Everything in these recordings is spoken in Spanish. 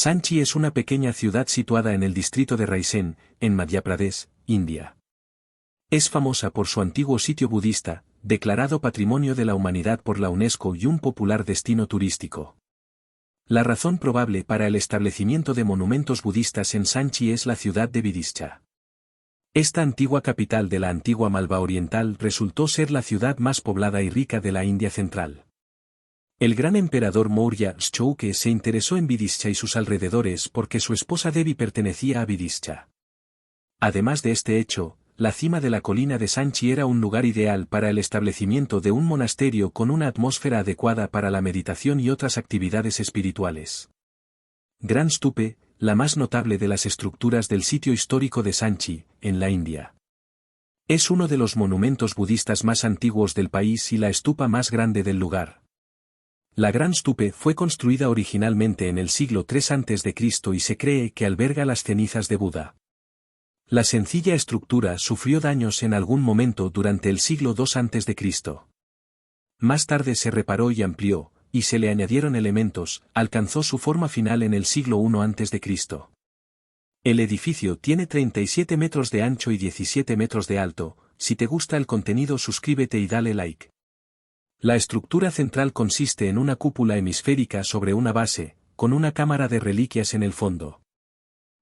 Sanchi es una pequeña ciudad situada en el distrito de Raisen, en Madhya Pradesh, India. Es famosa por su antiguo sitio budista, declarado Patrimonio de la Humanidad por la UNESCO y un popular destino turístico. La razón probable para el establecimiento de monumentos budistas en Sanchi es la ciudad de Vidisha. Esta antigua capital de la antigua Malva Oriental resultó ser la ciudad más poblada y rica de la India central. El gran emperador Maurya Shouke se interesó en Vidisha y sus alrededores porque su esposa Devi pertenecía a Vidisha. Además de este hecho, la cima de la colina de Sanchi era un lugar ideal para el establecimiento de un monasterio con una atmósfera adecuada para la meditación y otras actividades espirituales. Gran Stupe, la más notable de las estructuras del sitio histórico de Sanchi, en la India. Es uno de los monumentos budistas más antiguos del país y la estupa más grande del lugar. La Gran Stupe fue construida originalmente en el siglo III a.C. y se cree que alberga las cenizas de Buda. La sencilla estructura sufrió daños en algún momento durante el siglo II a.C. Más tarde se reparó y amplió, y se le añadieron elementos, alcanzó su forma final en el siglo I a.C. El edificio tiene 37 metros de ancho y 17 metros de alto. Si te gusta el contenido, suscríbete y dale like. La estructura central consiste en una cúpula hemisférica sobre una base, con una cámara de reliquias en el fondo.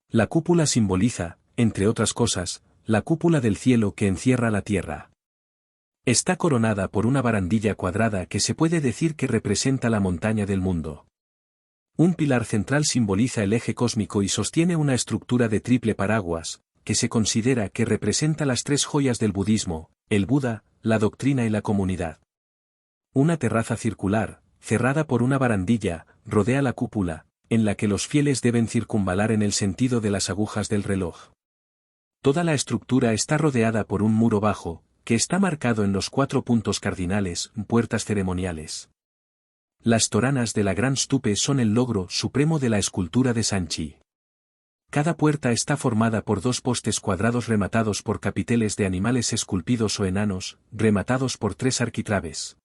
La cúpula simboliza, entre otras cosas, la cúpula del cielo que encierra la tierra. Está coronada por una barandilla cuadrada que se puede decir que representa la montaña del mundo. Un pilar central simboliza el eje cósmico y sostiene una estructura de triple paraguas, que se considera que representa las tres joyas del budismo, el Buda, la doctrina y la comunidad. Una terraza circular, cerrada por una barandilla, rodea la cúpula, en la que los fieles deben circunvalar en el sentido de las agujas del reloj. Toda la estructura está rodeada por un muro bajo, que está marcado en los 4 puntos cardinales, puertas ceremoniales. Las toranas de la Gran Stupe son el logro supremo de la escultura de Sanchi. Cada puerta está formada por 2 postes cuadrados rematados por capiteles de animales esculpidos o enanos, rematados por 3 arquitraves.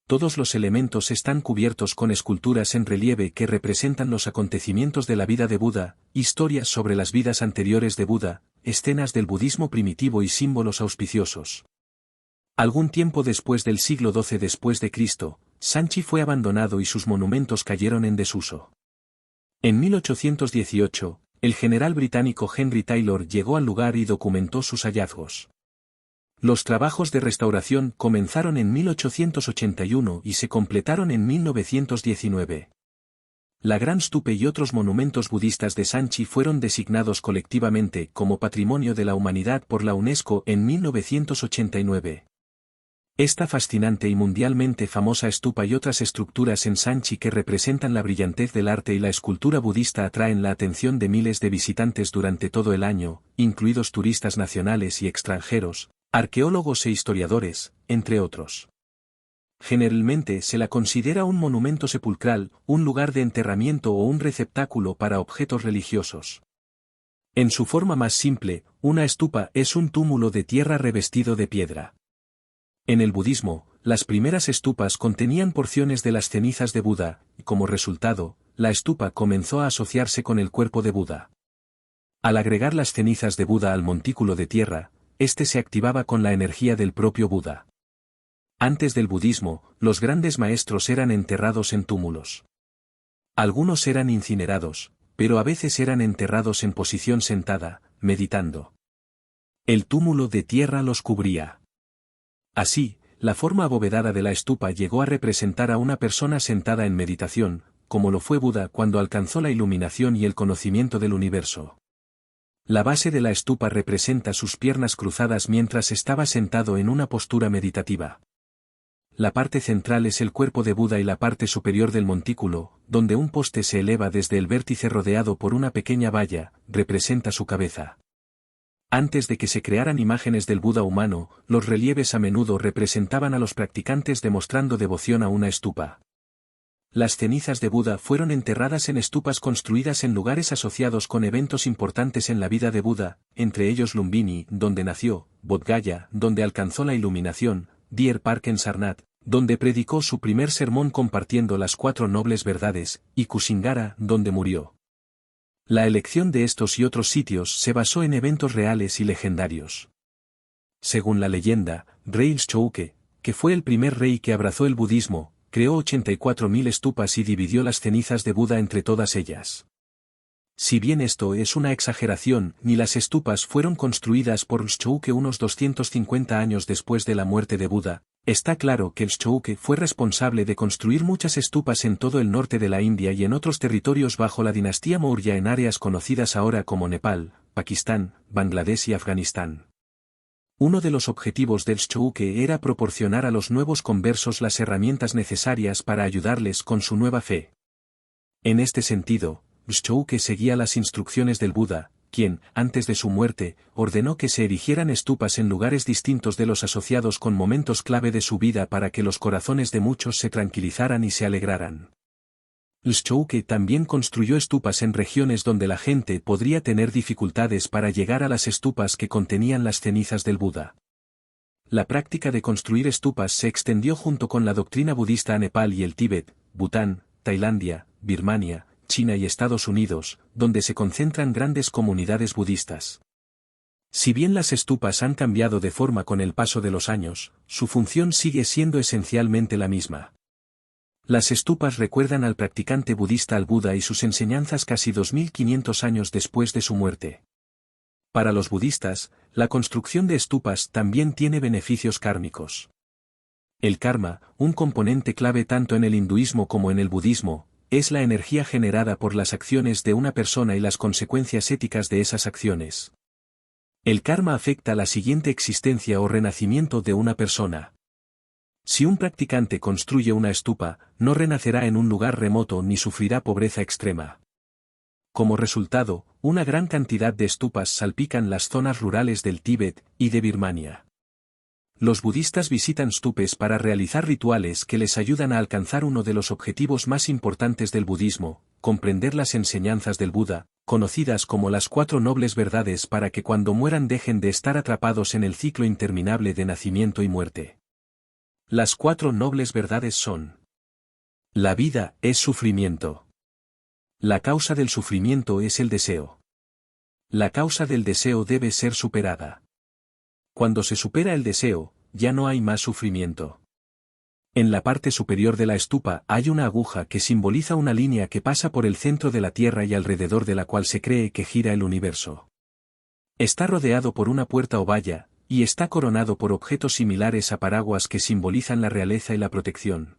Todos los elementos están cubiertos con esculturas en relieve que representan los acontecimientos de la vida de Buda, historias sobre las vidas anteriores de Buda, escenas del budismo primitivo y símbolos auspiciosos. Algún tiempo después del siglo XII después de Cristo, Sanchi fue abandonado y sus monumentos cayeron en desuso. En 1818, el general británico Henry Taylor llegó al lugar y documentó sus hallazgos. Los trabajos de restauración comenzaron en 1881 y se completaron en 1919. La Gran Stupe y otros monumentos budistas de Sanchi fueron designados colectivamente como Patrimonio de la Humanidad por la UNESCO en 1989. Esta fascinante y mundialmente famosa estupa y otras estructuras en Sanchi que representan la brillantez del arte y la escultura budista atraen la atención de miles de visitantes durante todo el año, incluidos turistas nacionales y extranjeros, arqueólogos e historiadores, entre otros. Generalmente se la considera un monumento sepulcral, un lugar de enterramiento o un receptáculo para objetos religiosos. En su forma más simple, una estupa es un túmulo de tierra revestido de piedra. En el budismo, las primeras estupas contenían porciones de las cenizas de Buda, y como resultado, la estupa comenzó a asociarse con el cuerpo de Buda. Al agregar las cenizas de Buda al montículo de tierra, este se activaba con la energía del propio Buda. Antes del budismo, los grandes maestros eran enterrados en túmulos. Algunos eran incinerados, pero a veces eran enterrados en posición sentada, meditando. El túmulo de tierra los cubría. Así, la forma abovedada de la estupa llegó a representar a una persona sentada en meditación, como lo fue Buda cuando alcanzó la iluminación y el conocimiento del universo. La base de la estupa representa sus piernas cruzadas mientras estaba sentado en una postura meditativa. La parte central es el cuerpo de Buda y la parte superior del montículo, donde un poste se eleva desde el vértice rodeado por una pequeña valla, representa su cabeza. Antes de que se crearan imágenes del Buda humano, los relieves a menudo representaban a los practicantes demostrando devoción a una estupa. Las cenizas de Buda fueron enterradas en estupas construidas en lugares asociados con eventos importantes en la vida de Buda, entre ellos Lumbini, donde nació, Bodh Gaya, donde alcanzó la iluminación, Deer Park en Sarnath, donde predicó su primer sermón compartiendo las 4 nobles verdades, y Kusingara, donde murió. La elección de estos y otros sitios se basó en eventos reales y legendarios. Según la leyenda, Rey Lshouke, que fue el primer rey que abrazó el budismo, creó 84.000 estupas y dividió las cenizas de Buda entre todas ellas. Si bien esto es una exageración, ni las estupas fueron construidas por Lshouke unos 250 años después de la muerte de Buda, está claro que Lshouke fue responsable de construir muchas estupas en todo el norte de la India y en otros territorios bajo la dinastía Maurya en áreas conocidas ahora como Nepal, Pakistán, Bangladesh y Afganistán. Uno de los objetivos del Lshouke era proporcionar a los nuevos conversos las herramientas necesarias para ayudarles con su nueva fe. En este sentido, Lshouke seguía las instrucciones del Buda, quien, antes de su muerte, ordenó que se erigieran estupas en lugares distintos de los asociados con momentos clave de su vida para que los corazones de muchos se tranquilizaran y se alegraran. Lshouke también construyó estupas en regiones donde la gente podría tener dificultades para llegar a las estupas que contenían las cenizas del Buda. La práctica de construir estupas se extendió junto con la doctrina budista a Nepal y el Tíbet, Bután, Tailandia, Birmania, China y Estados Unidos, donde se concentran grandes comunidades budistas. Si bien las estupas han cambiado de forma con el paso de los años, su función sigue siendo esencialmente la misma. Las estupas recuerdan al practicante budista al Buda y sus enseñanzas casi 2500 años después de su muerte. Para los budistas, la construcción de estupas también tiene beneficios kármicos. El karma, un componente clave tanto en el hinduismo como en el budismo, es la energía generada por las acciones de una persona y las consecuencias éticas de esas acciones. El karma afecta la siguiente existencia o renacimiento de una persona. Si un practicante construye una estupa, no renacerá en un lugar remoto ni sufrirá pobreza extrema. Como resultado, una gran cantidad de estupas salpican las zonas rurales del Tíbet y de Birmania. Los budistas visitan stupes para realizar rituales que les ayudan a alcanzar uno de los objetivos más importantes del budismo, comprender las enseñanzas del Buda, conocidas como las 4 nobles verdades para que cuando mueran dejen de estar atrapados en el ciclo interminable de nacimiento y muerte. Las 4 nobles verdades son: la vida es sufrimiento. La causa del sufrimiento es el deseo. La causa del deseo debe ser superada. Cuando se supera el deseo, ya no hay más sufrimiento. En la parte superior de la estupa hay una aguja que simboliza una línea que pasa por el centro de la Tierra y alrededor de la cual se cree que gira el universo. Está rodeado por una puerta o valla, y está coronado por objetos similares a paraguas que simbolizan la realeza y la protección.